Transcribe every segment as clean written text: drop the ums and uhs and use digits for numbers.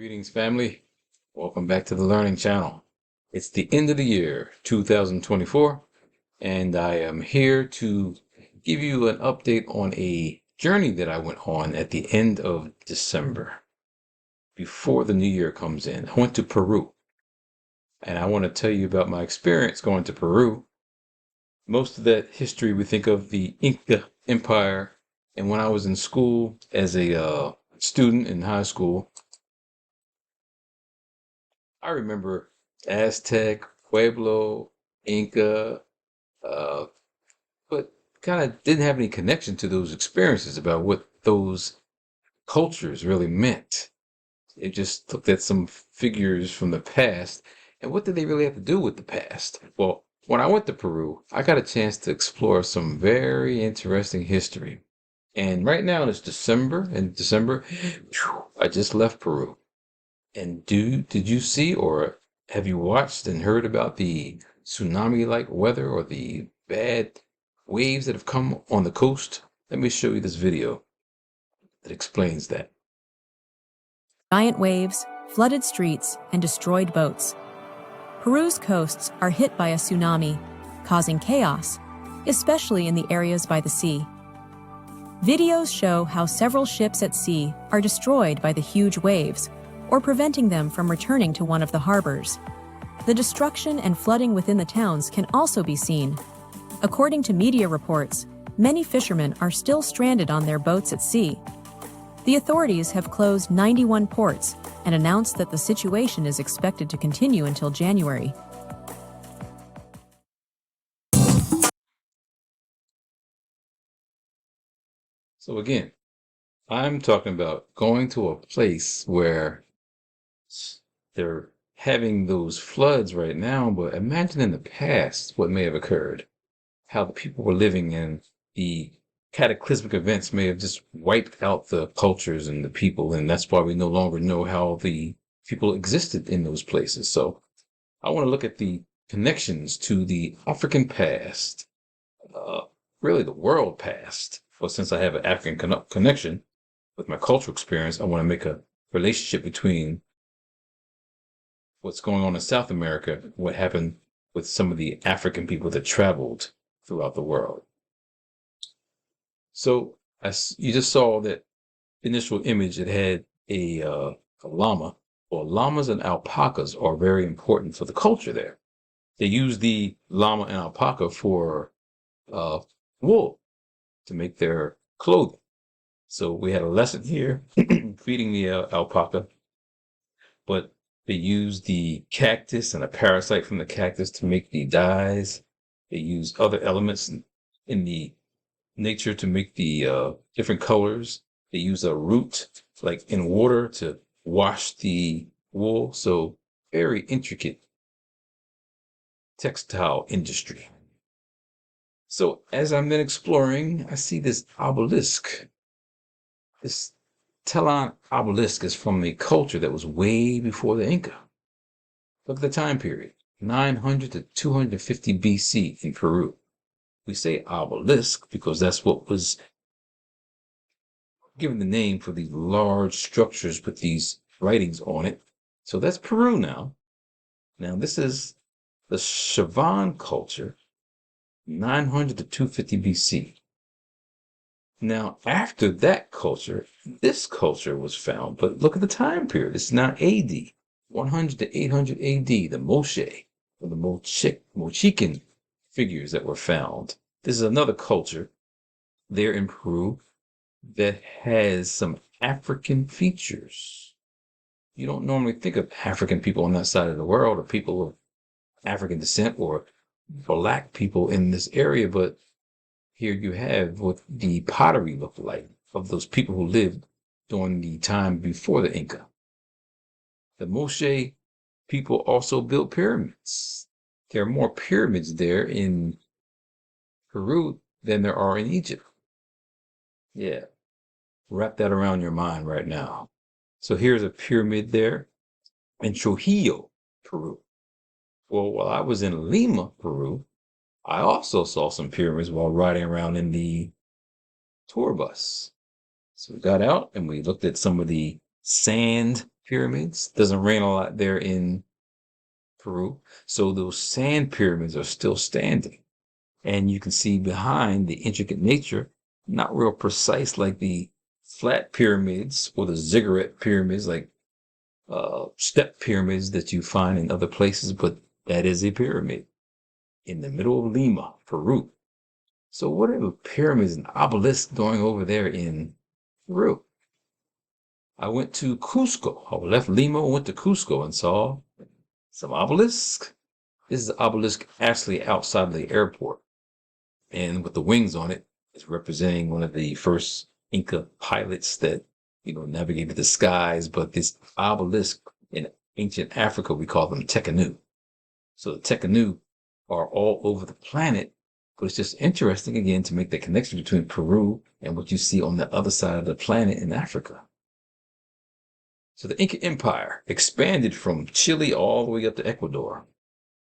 Greetings, family. Welcome back to the Learning Channel. It's the end of the year, 2024, and I am here to give you an update on a journey that I went on at the end of December, before the new year comes in. I went to Peru, and I want to tell you about my experience going to Peru. Most of that history we think of the Inca Empire, and when I was in school as a student in high school, I remember Aztec, Pueblo, Inca, uh, but kind of didn't have any connection to those experiences about what those cultures really meant. It just looked at some figures from the past, and what did they really have to do with the past? Well, when I went to Peru, I got a chance to explore some very interesting history. And right now it's December, and December, I just left Peru. And did you see or have you watched and heard about the tsunami-like weather or the bad waves that have come on the coast? Let me show you this video that explains that. Giant waves, flooded streets, and destroyed boats. Peru's coasts are hit by a tsunami, causing chaos, especially in the areas by the sea. Videos show how several ships at sea are destroyed by the huge waves, or preventing them from returning to one of the harbors. The destruction and flooding within the towns can also be seen. According to media reports, many fishermen are still stranded on their boats at sea. The authorities have closed 91 ports and announced that the situation is expected to continue until January. So again, I'm talking about going to a place where they're having those floods right now, but imagine in the past what may have occurred, how the people were living, and the cataclysmic events may have just wiped out the cultures and the people, and that's why we no longer know how the people existed in those places. So I want to look at the connections to the African past, really the world past. Well, since I have an African connection with my cultural experience, I want to make a relationship between what's going on in South America, what happened with some of the African people that traveled throughout the world. So as you just saw that initial image, it had a llama. Well, llamas and alpacas are very important for the culture there. They use the llama and alpaca for wool to make their clothing. So we had a lesson here feeding the alpaca, but they use the cactus and a parasite from the cactus to make the dyes. They use other elements in the nature to make the different colors. They use a root, like in water, to wash the wool. So very intricate textile industry. So as I'm then exploring, I see this obelisk. This Telon obelisk is from a culture that was way before the Inca. Look at the time period, 900 to 250 BC in Peru. We say obelisk because that's what was given the name for these large structures with these writings on it. So that's Peru now. Now this is the Chavan culture, 900 to 250 BC. Now, after that culture, this culture was found, but look at the time period. It's now AD, 100 to 800 AD, the Moche, or the Mochican figures that were found. This is another culture there in Peru that has some African features. You don't normally think of African people on that side of the world, or people of African descent, or Black people in this area, but here you have what the pottery looked like of those people who lived during the time before the Inca. The Moche people also built pyramids. There are more pyramids there in Peru than there are in Egypt. Yeah, wrap that around your mind right now. So here's a pyramid there in Trujillo, Peru. Well, while I was in Lima, Peru, I also saw some pyramids while riding around in the tour bus. So we got out and we looked at some of the sand pyramids. Doesn't rain a lot there in Peru. So those sand pyramids are still standing. And you can see behind the intricate nature, not real precise like the flat pyramids or the ziggurat pyramids, like step pyramids that you find in other places, but that is a pyramid in the middle of Lima, Peru. So what are the pyramids and obelisks going over there in Peru? I went to Cusco. I left Lima, went to Cusco and saw some obelisks. This is an obelisk actually outside of the airport. And with the wings on it, it's representing one of the first Inca pilots that, navigated the skies. But this obelisk in ancient Africa, we call them tekenu. So the tekenu are all over the planet, but it's just interesting again to make the connection between Peru and what you see on the other side of the planet in Africa. So the Inca Empire expanded from Chile all the way up to Ecuador.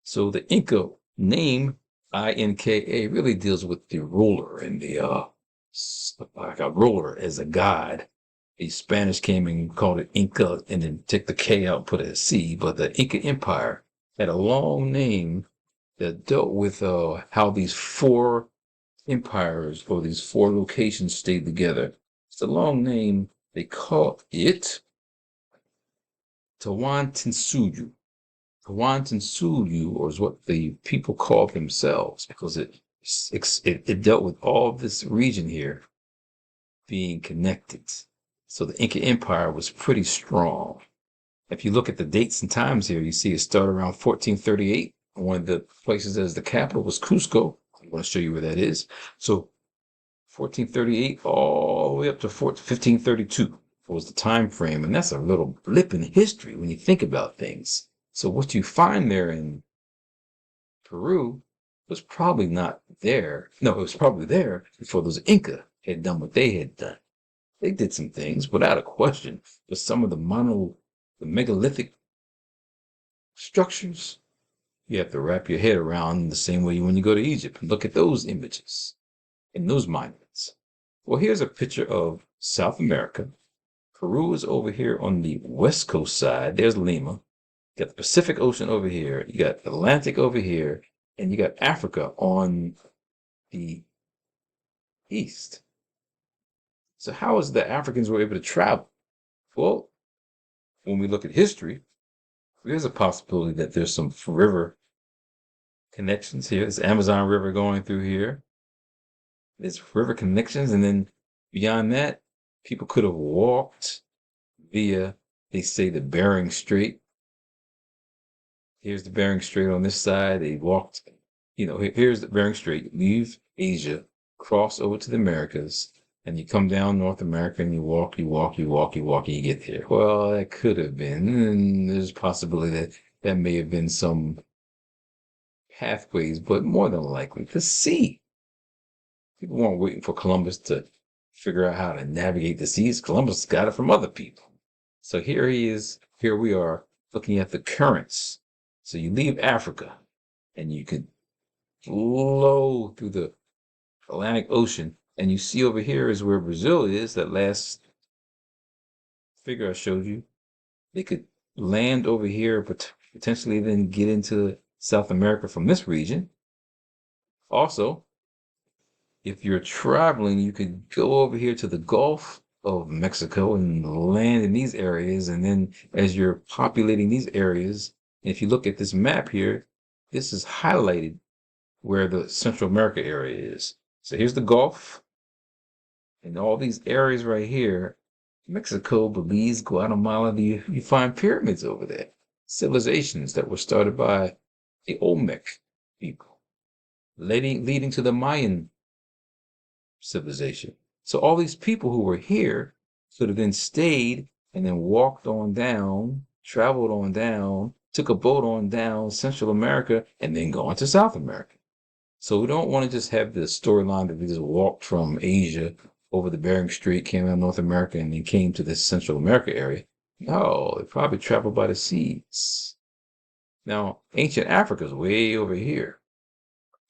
So the Inca name, Inka, really deals with the ruler and like a ruler as a god. The Spanish came and called it Inca and then took the K out, put it a C. But the Inca Empire had a long name that dealt with how these four empires or these four locations stayed together. It's a long name. They call it Tawantinsuyu. Tawantinsuyu, or is what the people call themselves, because it dealt with all this region here being connected. So the Inca Empire was pretty strong. If you look at the dates and times here, you see it started around 1438. One of the places as the capital was Cusco. I want to show you where that is. So 1438 all the way up to 1532 was the time frame. And that's a little blip in history when you think about things. So what you find there in Peru was probably not there. No, it was probably there before those Inca had done what they had done. They did some things without a question, but some of the megalithic structures, you have to wrap your head around the same way when you go to Egypt and look at those images and those monuments. Well, here's a picture of South America. Peru is over here on the west coast side. There's Lima. You got the Pacific Ocean over here. You got Atlantic over here. And you got Africa on the east. So how is the Africans were able to travel? Well, when we look at history, there's a possibility that there's some river connections here. There's Amazon River going through here. There's river connections. And then beyond that, people could have walked via, they say, the Bering Strait. Here's the Bering Strait on this side. They walked, here's the Bering Strait. Leave Asia, cross over to the Americas, and you come down North America and you walk, and you get there. Well, that could have been, and there's a possibility that may have been some pathways, but more than likely the sea. People weren't waiting for Columbus to figure out how to navigate the seas. Columbus got it from other people. So here we are looking at the currents. So you leave Africa and you could flow through the Atlantic Ocean, and you see over here is where Brazil is, that last figure I showed you. They could land over here, but potentially then get into South America from this region. Also, if you're traveling, you could go over here to the Gulf of Mexico and land in these areas. And then as you're populating these areas, if you look at this map here, this is highlighted where the Central America area is. So here's the Gulf. And all these areas right here, Mexico, Belize, Guatemala, you find pyramids over there. Civilizations that were started by the Olmec people, leading to the Mayan civilization. So all these people who were here could have then stayed and then walked on down, traveled on down, took a boat on down Central America, and then gone to South America. So we don't want to just have this storyline that we just walked from Asia over the Bering Strait, came out North America, and then came to this Central America area. No, they probably traveled by the seas. Now, ancient Africa is way over here.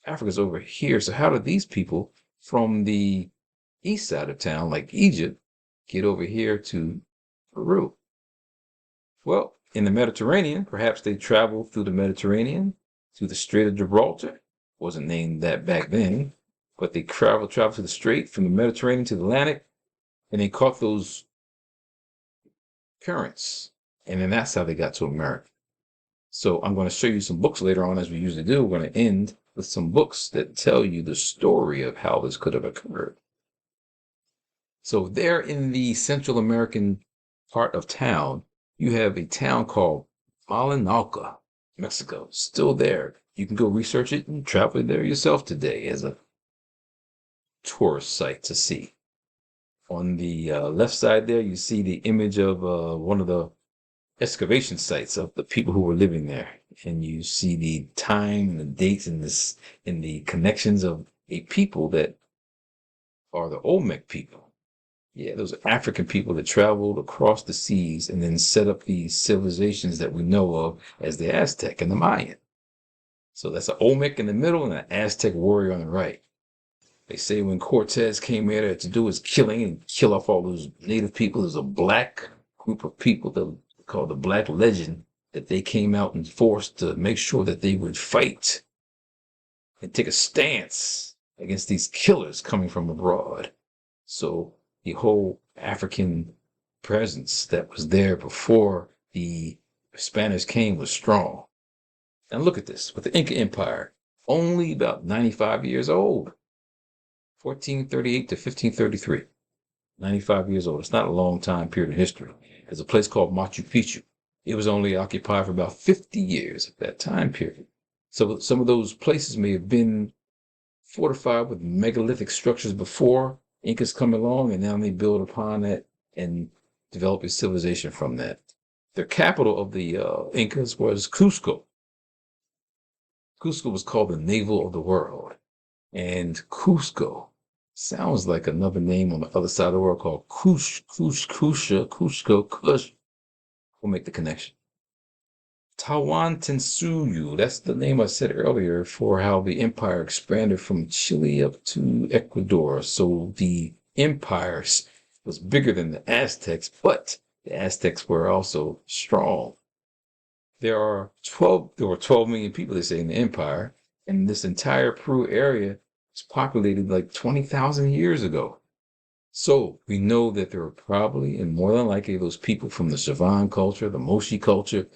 Africa's over here. So how did these people from the east side of town, like Egypt, get over here to Peru? Well, in the Mediterranean, perhaps they traveled through the Mediterranean, through the Strait of Gibraltar. Wasn't named that back then, but they traveled to the Strait from the Mediterranean to the Atlantic, and they caught those currents. And then that's how they got to America. So I'm going to show you some books later on, as we usually do. We're going to end with some books that tell you the story of how this could have occurred. So there in the Central American part of town, you have a town called Malinalca, Mexico, still there. You can go research it and travel there yourself today as a tourist site to see. On the left side there, you see the image of one of the excavation sites of the people who were living there, and you see the time and the dates and the connections of a people that are the Olmec people. Yeah, those are African people that traveled across the seas and then set up these civilizations that we know of as the Aztec and the Mayan. So that's an Olmec in the middle and an Aztec warrior on the right. They say when Cortez came here to do his killing and kill off all those native people, there's a black group of people that called the Black Legend that they came out and forced to make sure that they would fight and take a stance against these killers coming from abroad. So the whole African presence that was there before the Spanish came was strong. Now look at this, with the Inca Empire, only about 95 years old, 1438 to 1533, 95 years old. It's not a long time period in history. There's a place called Machu Picchu. It was only occupied for about 50 years at that time period. So some of those places may have been fortified with megalithic structures before Incas come along, and now they build upon that and develop a civilization from that. The capital of the Incas was Cusco. Cusco was called the navel of the world. And Cusco sounds like another name on the other side of the world called Cusco, Kush. We'll make the connection. Tawantinsuyu, that's the name I said earlier for how the empire expanded from Chile up to Ecuador. So the empire was bigger than the Aztecs, but the Aztecs were also strong. There were 12 million people, they say, in the empire, and this entire Peru area was populated like 20,000 years ago. So we know that there were probably, and more than likely, those people from the Chavan culture, the Moshi culture,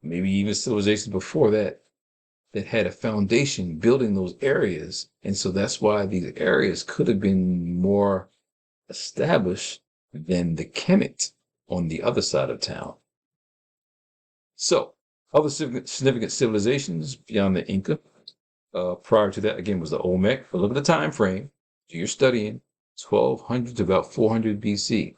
maybe even civilizations before that, that had a foundation building those areas. And so that's why these areas could have been more established than the Kemet on the other side of town. So other significant civilizations beyond the Inca, prior to that, again, was the Olmec. But look at the time frame. Do your studying, 1200 to about 400 BC.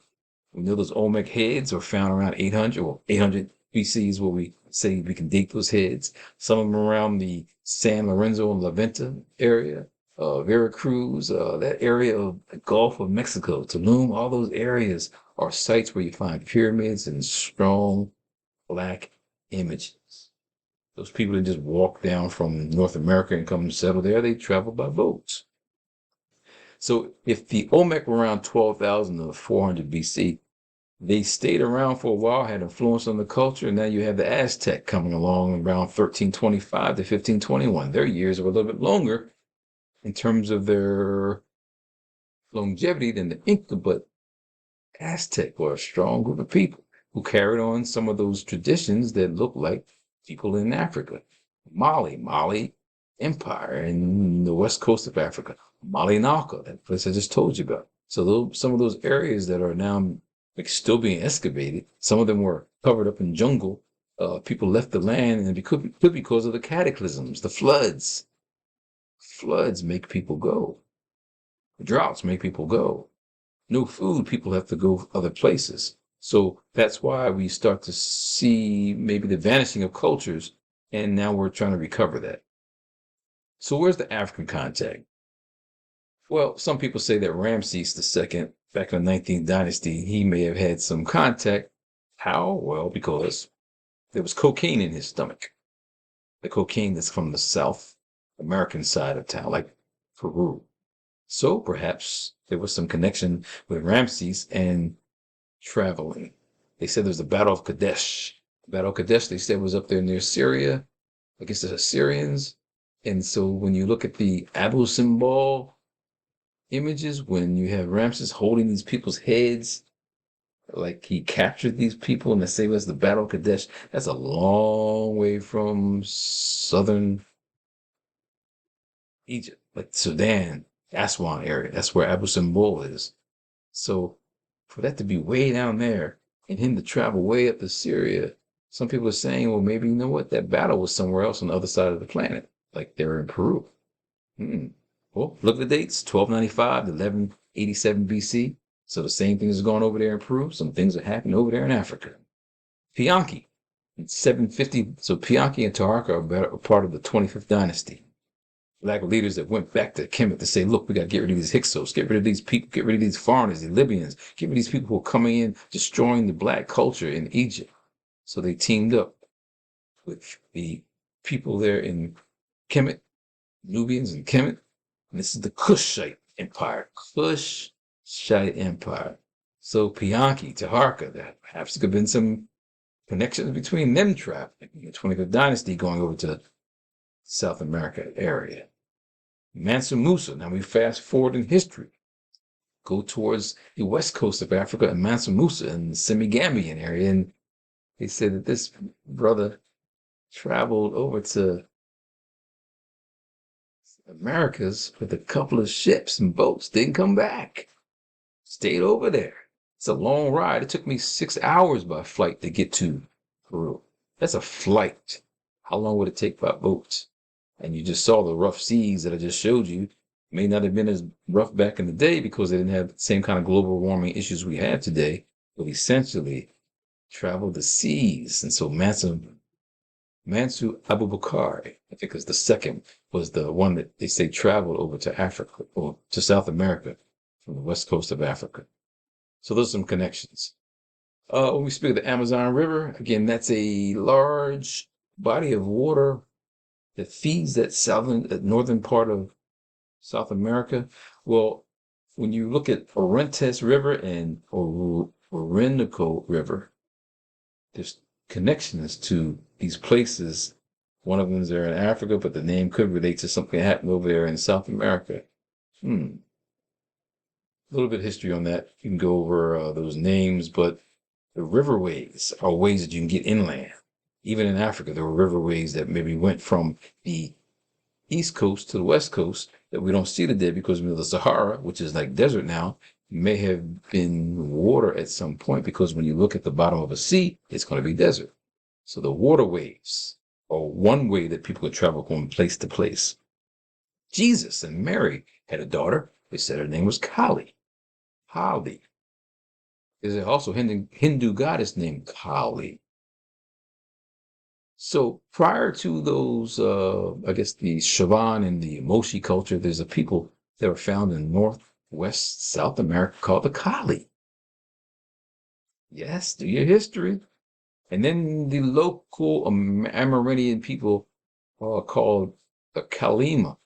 We know those Olmec heads were found around 800, or 800 BC is what we say we can date those heads. Some of them around the San Lorenzo and La Venta area, Veracruz, that area of the Gulf of Mexico, Tulum, all those areas are sites where you find pyramids and strong black images. Those people that just walk down from North America and come and settle there, they travel by boats. So if the Olmec were around 12,000 to 400 BC, they stayed around for a while, had influence on the culture, and now you have the Aztec coming along around 1325 to 1521. Their years are a little bit longer in terms of their longevity than the Inca, but Aztec were a strong group of people who carried on some of those traditions that look like people in Africa. Mali Empire in the west coast of Africa. Malinalca, that place I just told you about. So some of those areas that are now still being excavated, some of them were covered up in jungle. People left the land, and it could be because of the cataclysms, the floods. Floods make people go. Droughts make people go. No food, people have to go other places. So that's why we start to see maybe the vanishing of cultures, and now we're trying to recover that. So where's the African contact? Well, some people say that Ramses II, back in the 19th dynasty, he may have had some contact. How? Well, because there was cocaine in his stomach. The cocaine that's from the South American side of town, like Peru. So perhaps there was some connection with Ramses and traveling. They said there's the Battle of Kadesh. The Battle of Kadesh, they said, was up there near Syria against the Assyrians. And so when you look at the Abu Simbel images, when you have Ramses holding these people's heads, like he captured these people, and they say it was the Battle of Kadesh, that's a long way from southern Egypt, like Sudan, Aswan area. That's where Abu Simbel is. So for that to be way down there and him to travel way up to Syria, some people are saying, well, maybe you know what? That battle was somewhere else on the other side of the planet, like they were in Peru. Well, look at the dates: 1295 to 1187 BC. So the same thing is going over there in Peru. Some things are happening over there in Africa. Pianki in 750. So Pianki and Taharqa are part of the 25th dynasty. Black leaders that went back to Kemet to say, look, we got to get rid of these Hyksos, get rid of these people, get rid of these foreigners, the Libyans, get rid of these people who are coming in, destroying the black culture in Egypt. So they teamed up with the people there in Kemet, Nubians in Kemet. And this is the Kushite Empire. Kushite Empire. So Pianki, Taharqa, there perhaps there could have been some connections between them traveling in the 25th dynasty going over to South America area. Mansa Musa. Now we fast forward in history. Go towards the west coast of Africa and Mansa Musa and the Semigambian area. And they said that this brother traveled over to Americas with a couple of ships and boats, didn't come back, stayed over there. It's a long ride. It took me 6 hours by flight to get to Peru. That's a flight. How long would it take by boat? And you just saw the rough seas that I just showed you. May not have been as rough back in the day because they didn't have the same kind of global warming issues we have today, but essentially traveled the seas. And so Mansu Abubakar, I think is the second, was the one that they say traveled over to Africa or to South America from the west coast of Africa. So those are some connections. When we speak of the Amazon River, again, that's a large body of water that feeds that northern part of South America. Well, when you look at Orontes River and Orinoco River, there's connections to these places. One of them is there in Africa, but the name could relate to something that happened over there in South America. A little bit of history on that. You can go over those names, but the riverways are ways that you can get inland. Even in Africa, there were riverways that maybe went from the east coast to the west coast that we don't see today because of the Sahara, which is like desert now, may have been water at some point because when you look at the bottom of a sea, it's going to be desert. So the waterways are one way that people could travel from place to place. Jesus and Mary had a daughter. They said her name was Kali. Kali. There's also a Hindu goddess named Kali. So prior to those, I guess the Shavan and the Moshi culture, there's a people that were found in Northwest South America called the Kali. Yes, do your history. And then the local Amerindian people called the Kalima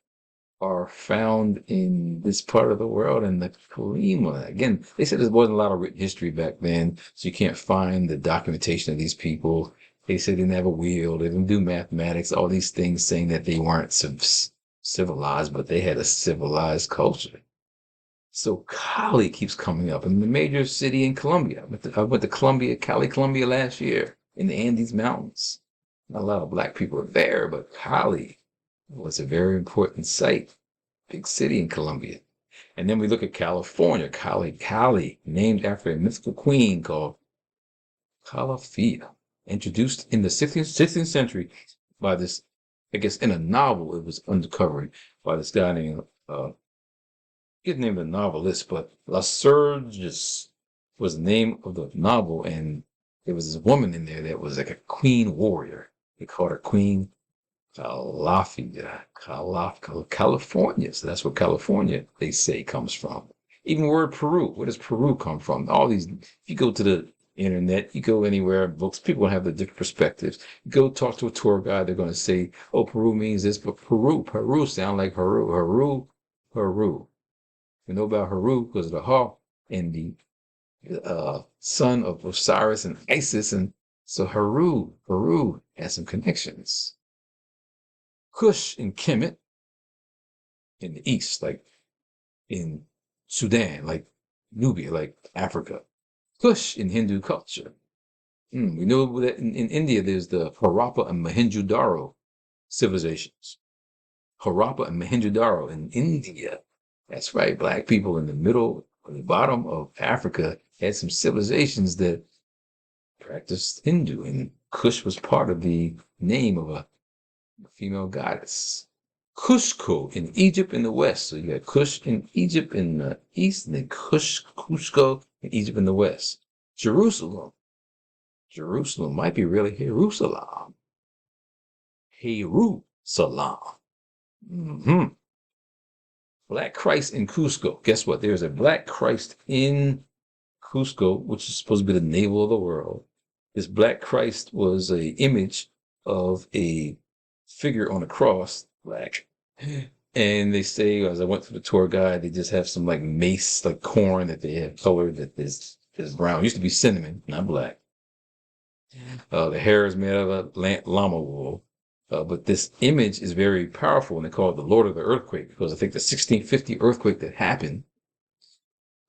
are found in this part of the world. And the Kalima, again, they said there wasn't a lot of written history back then, so you can't find the documentation of these people. They said they didn't have a wheel, they didn't do mathematics, all these things saying that they weren't civilized, but they had a civilized culture. So Cali keeps coming up in the major city in Colombia. I went to Cali, Colombia last year in the Andes Mountains. Not a lot of black people are there, but Cali was a very important site, big city in Colombia. And then we look at California, Cali, named after a mythical queen called Calafia, introduced in the 16th century by this, I guess in a novel it was uncovering by this guy named, his name the novelist, but La Surges was the name of the novel, and there was this woman in there that was like a queen warrior. They called her Queen Calafia, California. So that's where California, they say, comes from. Even word Peru, where does Peru come from? All these, if you go to the internet, you go anywhere, books, people have the different perspectives. You go talk to a tour guide, they're going to say, oh, Peru means this, but Peru sound like Heru. We know about Heru because of the Ha in the son of Osiris and Isis, and so Heru has some connections. Cush and Kemet in the east, like in Sudan, like Nubia, like Africa. Cush in Hindu culture. We know that in India there's the Harappa and Mohenjo-daro civilizations. Harappa and Mohenjo-daro in India. That's right, black people in the middle or the bottom of Africa had some civilizations that practiced Hindu, and Kush was part of the name of a female goddess. Cusco in Egypt in the west. So you got Kush in Egypt in the east, and then Cusco in Egypt in the west. Jerusalem. Jerusalem might be really Jerusalem. Jerusalem. Black Christ in Cusco. Guess what? There's a Black Christ in Cusco, which is supposed to be the navel of the world. This Black Christ was an image of a figure on a cross, black. And they say, as I went through the tour guide, they just have some like mace, like corn that they have colored that is brown. It used to be cinnamon, not black. The hair is made out of llama wool. But this image is very powerful, and they call it the Lord of the Earthquake, because I think the 1650 earthquake that happened,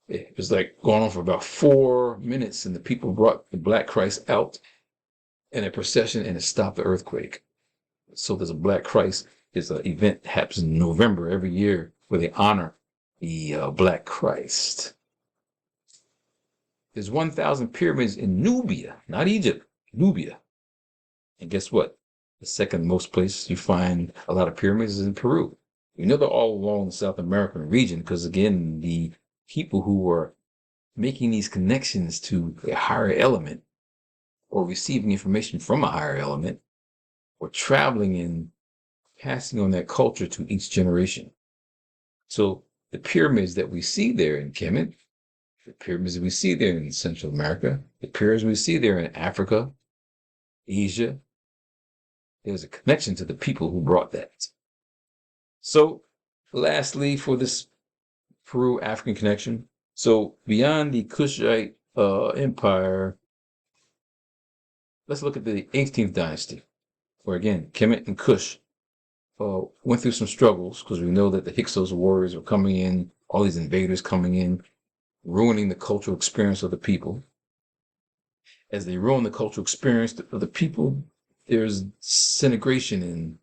it was like going on for about 4 minutes, and the people brought the Black Christ out in a procession, and it stopped the earthquake. So there's a Black Christ. It's an event that happens in November every year where they honor the Black Christ. There's 1,000 pyramids in Nubia, not Egypt, Nubia. And guess what? The second most place you find a lot of pyramids is in Peru. We know they're all along the South American region because, again, the people who were making these connections to a higher element or receiving information from a higher element were traveling and passing on that culture to each generation. So the pyramids that we see there in Kemet, the pyramids that we see there in Central America, the pyramids we see there in Africa, Asia, there's a connection to the people who brought that. So lastly, for this Peru-African connection, so beyond the Kushite Empire, let's look at the 18th dynasty, where again, Kemet and Kush went through some struggles because we know that the Hyksos warriors were coming in, all these invaders coming in, ruining the cultural experience of the people. As they ruin the cultural experience of the people, there's disintegration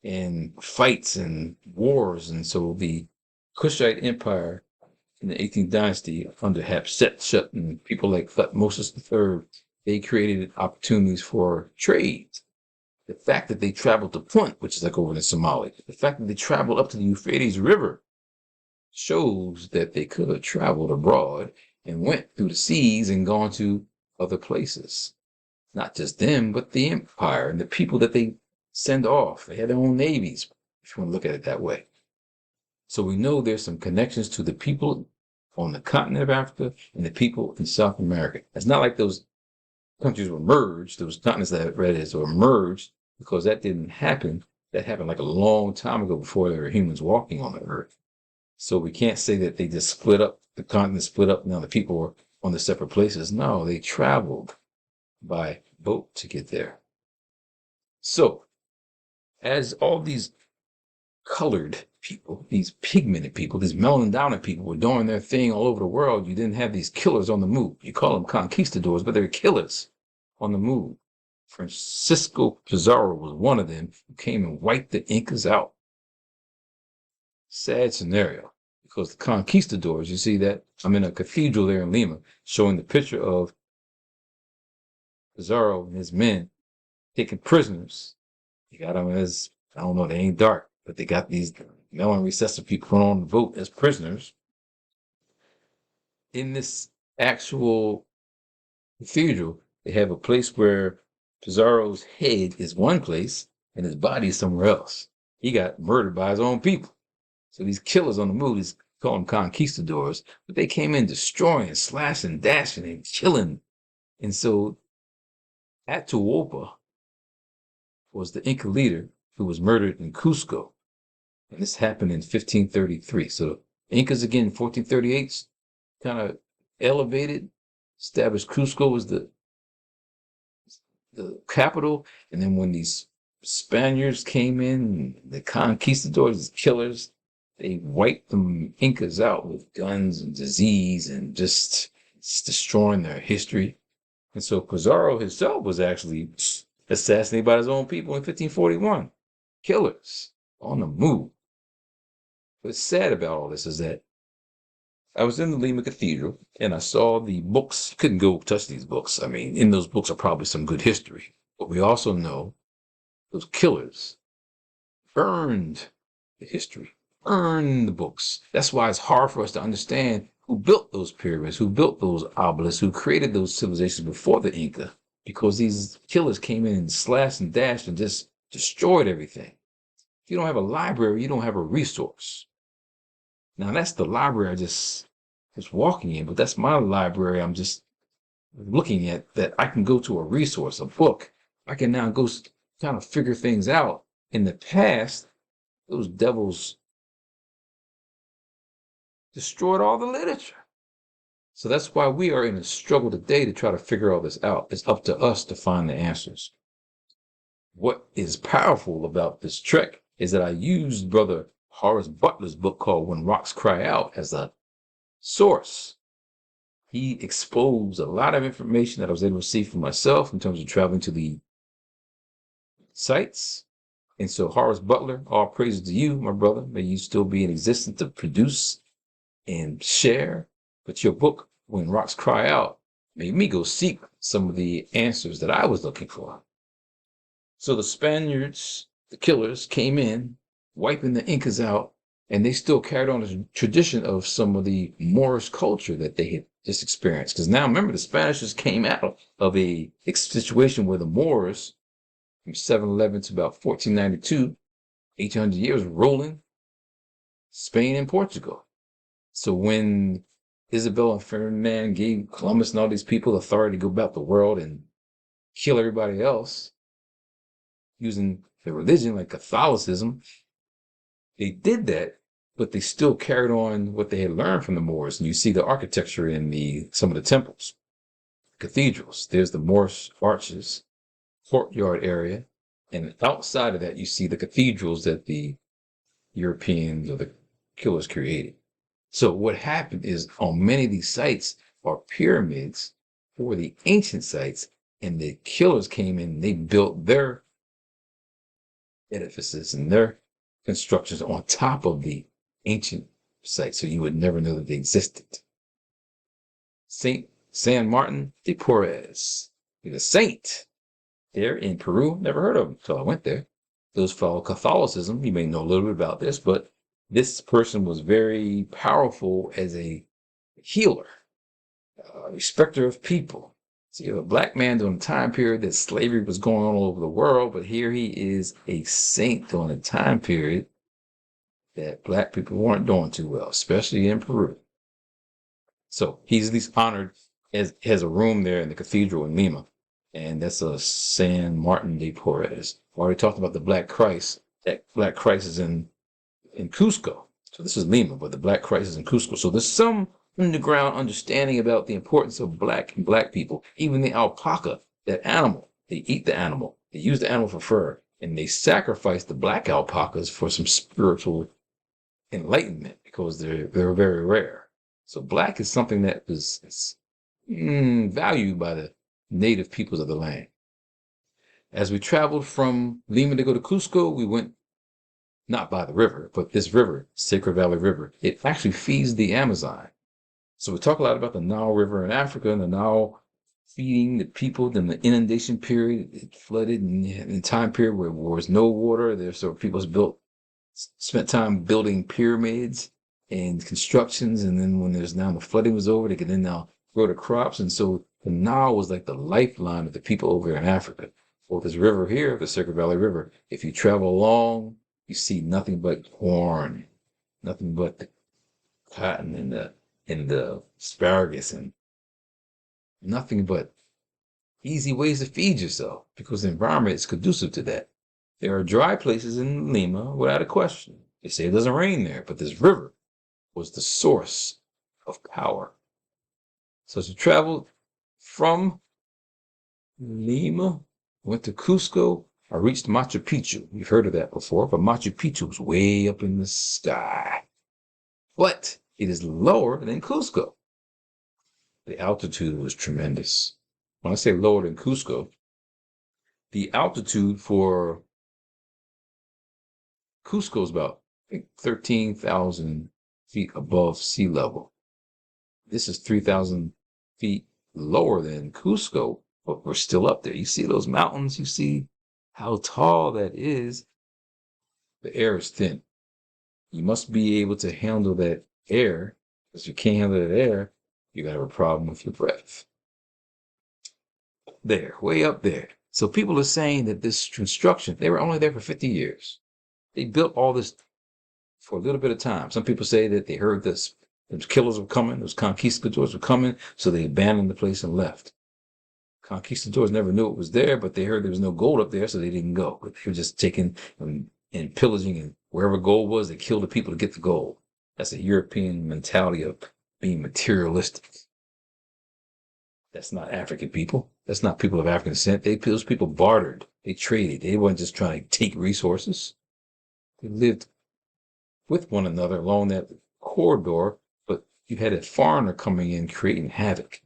and fights and wars. And so the Kushite Empire in the 18th dynasty under Hatshepsut and people like Thutmose III, they created opportunities for trade. The fact that they traveled to Punt, which is like over in Somalia, the fact that they traveled up to the Euphrates River shows that they could have traveled abroad and went through the seas and gone to other places. Not just them, but the empire and the people that they send off. They had their own navies, if you want to look at it that way. So we know there's some connections to the people on the continent of Africa and the people in South America. It's not like those countries were merged, those continents that I read as were merged, because that didn't happen. That happened like a long time ago before there were humans walking on the earth. So we can't say that they just split up, the continent split up, now the people were on the separate places. No, they traveled by boat to get there. So as all these colored people, these pigmented people, these melanin people were doing their thing all over the world, you didn't have these killers on the move. You call them conquistadors, but they're killers on the move. Francisco Pizarro was one of them who came and wiped the Incas out. Sad scenario, because the conquistadors, you see that, I'm in a cathedral there in Lima, showing the picture of Pizarro and his men taking prisoners. You got them as, I don't know, they ain't dark, but they got these melanin recessive people put on the boat as prisoners. In this actual cathedral, they have a place where Pizarro's head is one place and his body is somewhere else. He got murdered by his own people. So these killers on the move, these call them conquistadors, but they came in destroying, slashing, dashing, and killing. And so Atahualpa was the Inca leader who was murdered in Cusco. And this happened in 1533. So the Incas, again, 1438, kind of elevated established Cusco as the capital. And then when these Spaniards came in, the conquistadors, the killers, they wiped the Incas out with guns and disease and just destroying their history. And so Pizarro himself was actually assassinated by his own people in 1541. Killers on the move. What's sad about all this is that I was in the Lima Cathedral and I saw the books. You couldn't go touch these books. I mean, in those books are probably some good history. But we also know those killers burned the history, burned the books. That's why it's hard for us to understand who built those pyramids, who built those obelisks, who created those civilizations before the Inca, because these killers came in and slashed and dashed and just destroyed everything. If you don't have a library, you don't have a resource. Now, that's the library I just was walking in, but that's my library. I'm just looking at that I can go to a resource, a book. I can now go kind of figure things out. In the past, those devils destroyed all the literature. So that's why we are in a struggle today to try to figure all this out. It's up to us to find the answers. What is powerful about this trek is that I used Brother Horace Butler's book called When Rocks Cry Out as a source. He exposed a lot of information that I was able to see for myself in terms of traveling to the sites. And so Horace Butler, all praises to you, my brother. May you still be in existence to produce and share. But your book, When Rocks Cry Out, made me go seek some of the answers that I was looking for. So the Spaniards, the killers, came in, wiping the Incas out, and they still carried on the tradition of some of the Moorish culture that they had just experienced. Because now, remember, the Spanish just came out of a situation where the Moors, from 711 to about 1492, 1800 years rolling, Spain and Portugal. So when Isabella and Ferdinand gave Columbus and all these people authority to go about the world and kill everybody else using their religion like Catholicism, they did that, but they still carried on what they had learned from the Moors. And you see the architecture in some of the temples, cathedrals. There's the Moorish arches, courtyard area, and outside of that, you see the cathedrals that the Europeans or the killers created. So what happened is on many of these sites are pyramids for the ancient sites, and the killers came in and they built their edifices and their constructions on top of the ancient sites, so you would never know that they existed. Saint San Martin de Porres, he's a saint there in Peru. Never heard of him until I went there. Those follow Catholicism. You may know a little bit about this, but this person was very powerful as a healer, a respecter of people. So you have a black man during a time period that slavery was going on all over the world, but here he is a saint during a time period that black people weren't doing too well, especially in Peru. So he's at least honored as has a room there in the cathedral in Lima, and that's a San Martin de Porres. I already talked about the Black Christ. That Black Christ is in Cusco. So this is Lima, but the Black Christ is in Cusco. So there's some underground understanding about the importance of black people. Even the alpaca, that animal, they eat the animal. They use the animal for fur, and they sacrifice the black alpacas for some spiritual enlightenment because they're very rare. So black is something that is valued by the native peoples of the land. As we traveled from Lima to go to Cusco, we went not by the river, but this river, Sacred Valley River. It actually feeds the Amazon. So we talk a lot about the Nile River in Africa and the Nile feeding the people. In the inundation period, it flooded in a time period where there was no water. So people spent time building pyramids and constructions. And then when there's now the flooding was over, they could then now grow the crops. And so the Nile was like the lifeline of the people over here in Africa. Well, this river here, the Sacred Valley River, if you travel along, you see nothing but corn, nothing but the cotton and the asparagus, and nothing but easy ways to feed yourself because the environment is conducive to that. There are dry places in Lima without a question. They say it doesn't rain there, but this river was the source of power. So as you travel From Lima, went to Cusco. I reached Machu Picchu. You've heard of that before, but Machu Picchu is way up in the sky. But it is lower than Cusco. The altitude was tremendous. When I say lower than Cusco, the altitude for Cusco is about 13,000 feet above sea level. This is 3,000 feet lower than Cusco, but we're still up there. You see those mountains? You see how tall that is? The air is thin. You must be able to handle that air. Because if you can't handle that air, you're going to have a problem with your breath. There, way up there. So people are saying that this construction, they were only there for 50 years. They built all this for a little bit of time. Some people say that they heard this, those killers were coming, those conquistadors were coming, so they abandoned the place and left. Conquistadors never knew it was there, but they heard there was no gold up there, so they didn't go. But they were just taking and pillaging, and wherever gold was, they killed the people to get the gold. That's a European mentality of being materialistic. That's not African people. That's not people of African descent. Those people bartered. They traded. They weren't just trying to take resources. They lived with one another along that corridor, but you had a foreigner coming in creating havoc.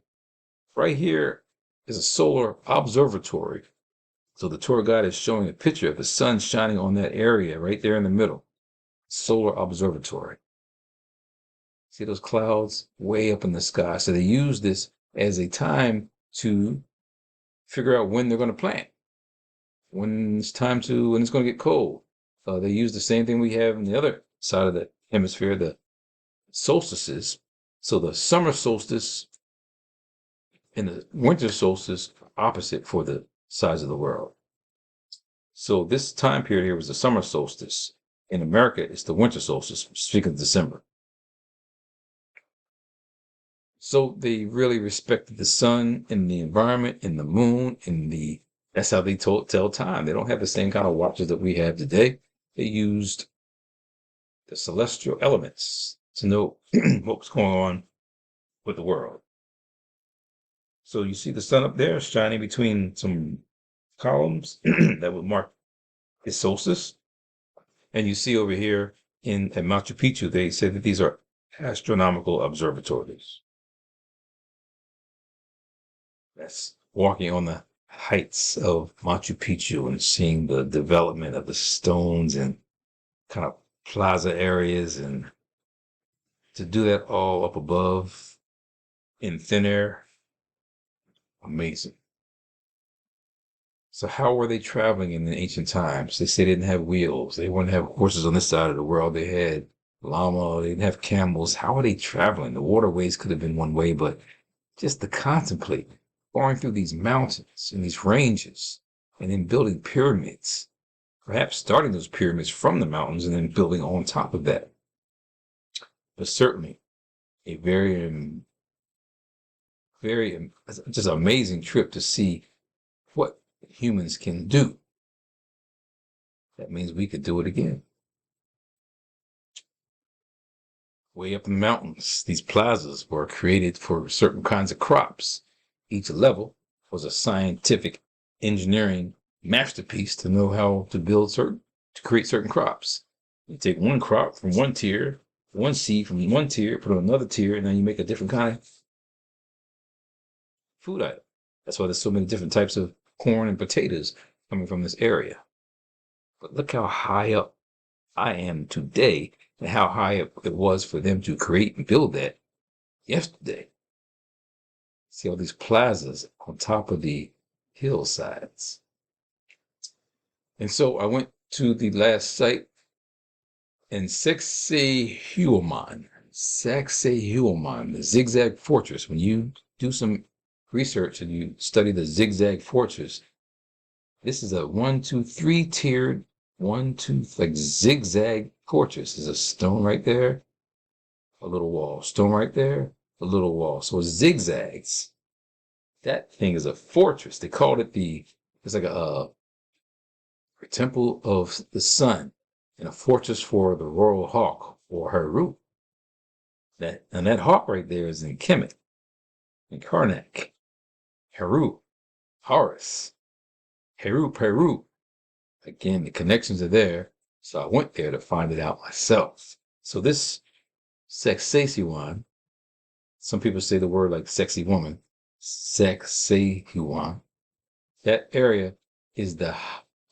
Right here is a solar observatory. So the tour guide is showing a picture of the sun shining on that area right there in the middle. Solar observatory. See those clouds way up in the sky? So they use this as a time to figure out when they're going to plant, when it's going to get cold. They use the same thing we have on the other side of the hemisphere, the solstices. So the summer solstice and the winter solstice are opposite for the size of the world. So this time period here was the summer solstice. In America, it's the winter solstice, speaking of December. So they really respected the sun and the environment and the moon and that's how they tell time. They don't have the same kind of watches that we have today. They used the celestial elements to know what was going on with the world. So you see the sun up there shining between some columns that would mark its solstice. And you see over here at Machu Picchu, they say that these are astronomical observatories. That's walking on the heights of Machu Picchu and seeing the development of the stones and kind of plaza areas, and to do that all up above in thin air, amazing. So how were they traveling in the ancient times? They say they didn't have wheels. They wouldn't have horses on this side of the world. They had llama. They didn't have camels. How are they traveling? The waterways could have been one way, but just to contemplate going through these mountains and these ranges and then building pyramids, perhaps starting those pyramids from the mountains and then building on top of that. But certainly a very just amazing trip to see what humans can do. That means we could do it again. Way up in the mountains, these plazas were created for certain kinds of crops. Each level was a scientific engineering masterpiece to know how to create certain crops. You take one crop from one tier, one seed from one tier, put it on another tier, and then you make a different kind of food item. That's why there's so many different types of corn and potatoes coming from this area. But look how high up I am today and how high up it was for them to create and build that yesterday. See all these plazas on top of the hillsides. And so I went to the last site in Sacsayhuaman, the Zigzag Fortress. When you do some research and you study the Zigzag Fortress, this is a 1, 2, 3 tiered, like zigzag fortress. There's a stone right there, a little wall, stone right there, a little wall. So it zigzags. That thing is a fortress. They called it it's like a temple of the sun and a fortress for the royal hawk, or Heru. That hawk right there is in Kemet, in Karnak. Heru, Horus, Heru, Peru. Again, the connections are there. So I went there to find it out myself. So this Sacsayhuan, some people say the word like sexy woman, Sacsayhuan. That area is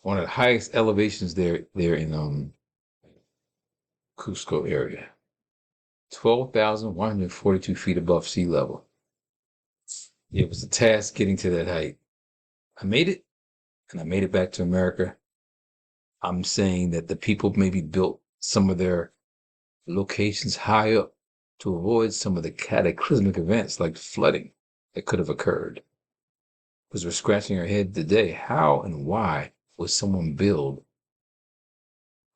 one of the highest elevations there in Cusco area. 12,142 feet above sea level. It was a task getting to that height. I made it, and I made it back to America. I'm saying that the people maybe built some of their locations high up to avoid some of the cataclysmic events like flooding that could have occurred. Because we're scratching our head today, how and why would someone build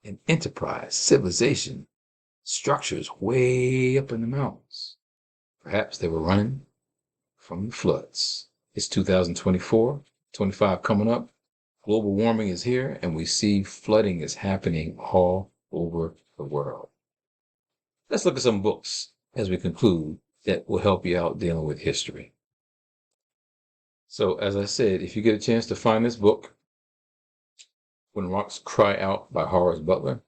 an enterprise, civilization, structures way up in the mountains? Perhaps they were running from the floods. It's 2024, 25 coming up. Global warming is here, and we see flooding is happening all over the world. Let's look at some books as we conclude that will help you out dealing with history. So, as I said, if you get a chance to find this book, When Rocks Cry Out by Horace Butler,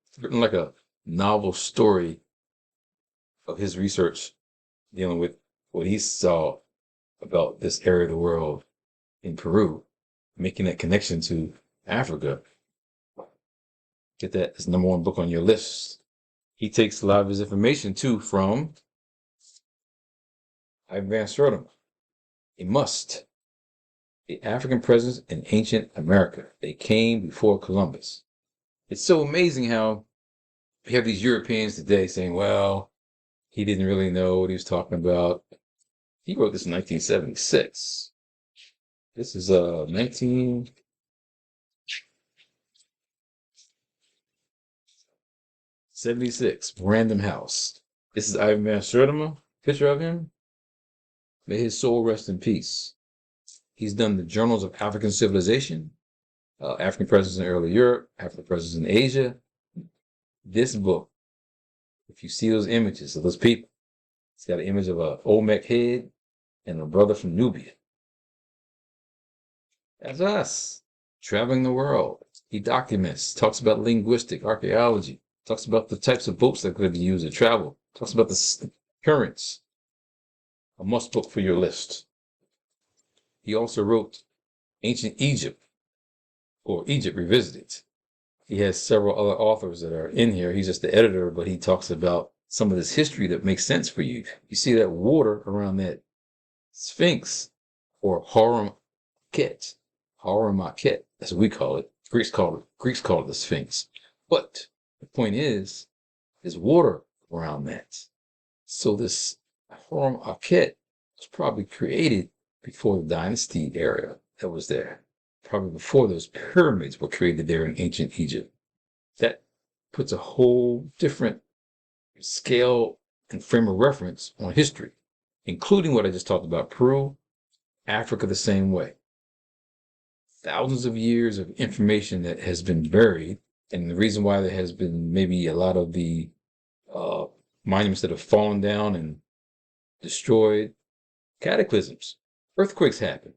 it's written like a novel story of his research dealing with what he saw about this area of the world in Peru, making that connection to Africa. Get that as #1 book on your list. He takes a lot of his information too from Ivan Van Sertima. A must. The African presence in ancient America. They came before Columbus. It's so amazing how we have these Europeans today saying, well, he didn't really know what he was talking about. He wrote this in 1976. This is 1976, Random House. This is Ivan Van Sertima, picture of him. May his soul rest in peace. He's done the Journals of African Civilization, African Presence in Early Europe, African Presence in Asia. This book, if you see those images of those people, it's got an image of an Olmec head and a brother from Nubia. That's us, traveling the world. He documents, talks about linguistic, archaeology, talks about the types of boats that could be used to travel, talks about the currents. A must book for your list. He also wrote Ancient Egypt, or Egypt Revisited. He has several other authors that are in here. He's just the editor, but he talks about some of this history that makes sense for you. You see that water around that Sphinx, or Harum-Ket, as we call it. Greeks call it the Sphinx. But the point is, there's water around that. So this Harum-Ket was probably created before the dynasty era that was there. Probably before those pyramids were created there in ancient Egypt. That puts a whole different scale and frame of reference on history, including what I just talked about, Peru, Africa the same way. Thousands of years of information that has been buried, and the reason why there has been maybe a lot of the monuments that have fallen down and destroyed, cataclysms. Earthquakes happen.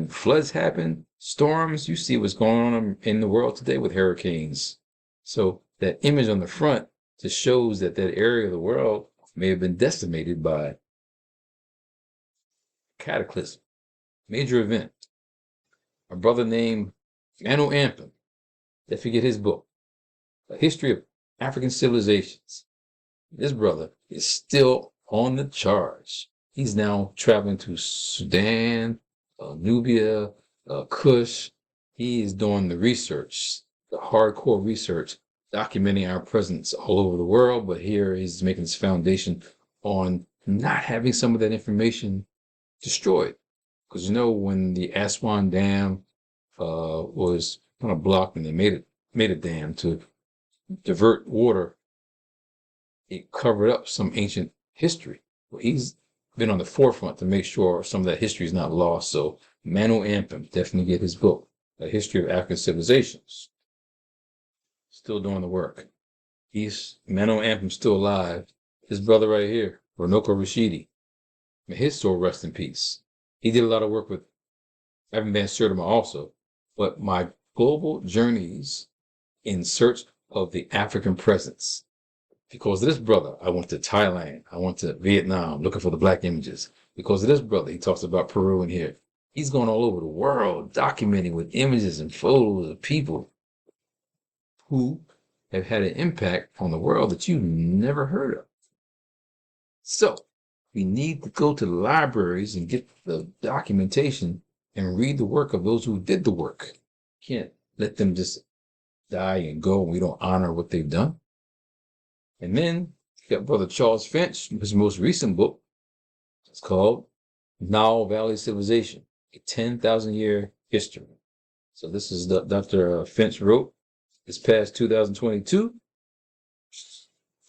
Floods happen, storms. You see what's going on in the world today with hurricanes. So that image on the front just shows that that area of the world may have been decimated by cataclysm, major event. A brother named Manu Ampim, let's forget his book, A History of African Civilizations. This brother is still on the charge. He's now traveling to Sudan, Nubia, Kush. He is doing the research, the hardcore research, documenting our presence all over the world. But here he's making his foundation on not having some of that information destroyed. Because you know, when the Aswan Dam was kind of blocked and they made a dam to divert water, it covered up some ancient history. Well, he's been on the forefront to make sure some of that history is not lost. So Manu Ampim, definitely get his book, A History of African Civilizations. Still doing the work. Manu Ampim's still alive. His brother right here, Ronoko Rashidi. May his soul rest in peace. He did a lot of work with Evan Van Sertima also. But my global journeys in search of the African presence. Because of this brother, I went to Thailand. I went to Vietnam looking for the black images. Because of this brother, he talks about Peru in here. He's going all over the world documenting with images and photos of people who have had an impact on the world that you never heard of. So we need to go to the libraries and get the documentation and read the work of those who did the work. Can't let them just die and go and we don't honor what they've done. And then you got Brother Charles Finch, his most recent book. It's called Nile Valley Civilization, a 10,000-year history. So this is Dr. Finch wrote this past 2022.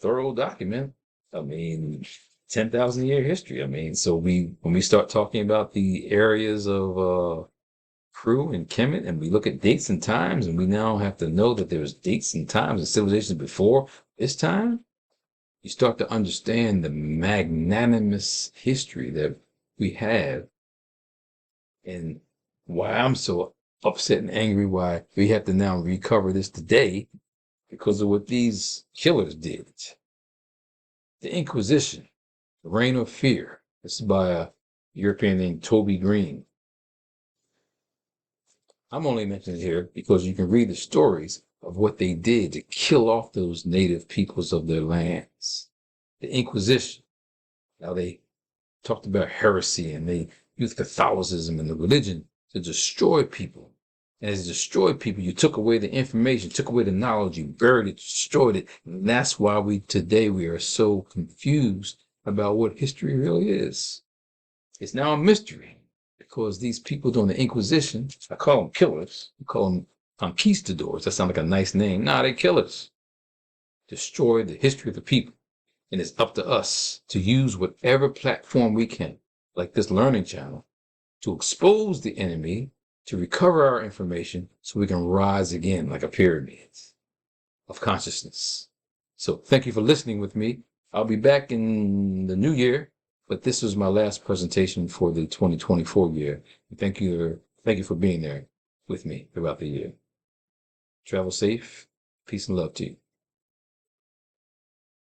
Thorough document. 10,000-year history. So when we start talking about the areas of Peru and Kemet, and we look at dates and times, and we now have to know that there was dates and times and civilizations before this time, you start to understand the magnanimous history that we have and why I'm so upset and angry why we have to now recover this today because of what these killers did. The Inquisition, the Reign of Fear. This is by a European named Toby Green. I'm only mentioning it here because you can read the stories of what they did to kill off those native peoples of their lands. The Inquisition. Now they talked about heresy and they used Catholicism and the religion to destroy people. And as you destroyed people, you took away the information, took away the knowledge, you buried it, destroyed it. And that's why today we are so confused about what history really is. It's now a mystery because these people during the Inquisition, I call them killers, I call them conquistadors. That sounds like a nice name. Nah, they're killers. Destroyed the history of the people. And it's up to us to use whatever platform we can, like this learning channel, to expose the enemy, to recover our information so we can rise again like a pyramid of consciousness. So thank you for listening with me. I'll be back in the new year, but this was my last presentation for the 2024 year. And thank you for being there with me throughout the year. Travel safe. Peace and love to you.